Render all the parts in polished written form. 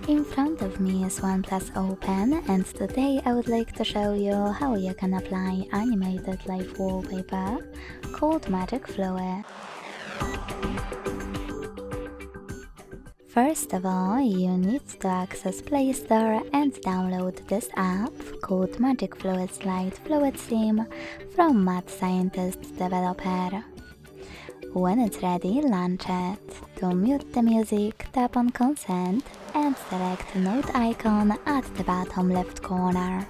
In front of me is OnePlus Open, and today I would like to show you how you can apply animated live wallpaper called Magic Fluids. First of all, you need to access Play Store and download this app called Magic Fluids Live Wallpaper from Mad Scientist developer. When it's ready, launch it. To mute the music, tap on Consent and select Note icon at the bottom left corner.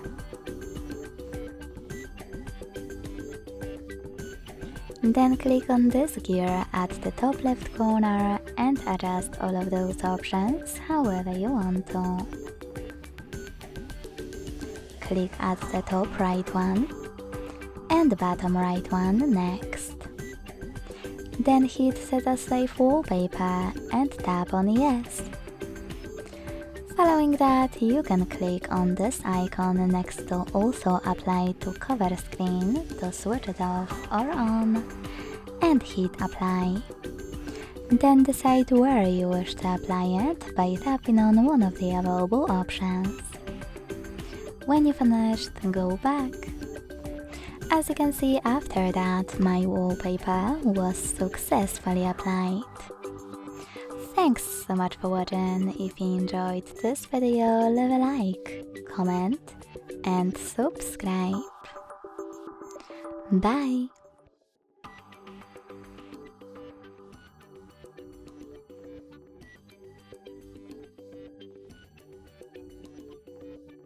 Then click on this gear at the top left corner and adjust all of those options however you want to. Click at the top right one and the bottom right one next. Then hit Set as Live Wallpaper and tap on Yes. Following that, you can click on this icon next to Also Apply to Cover Screen to switch it off or on, and hit Apply. Then decide where you wish to apply it by tapping on one of the available options. When you finished, go back. As you can see, after that, my wallpaper was successfully applied. Thanks so much for watching. If you enjoyed this video, leave a like, comment and subscribe. Bye!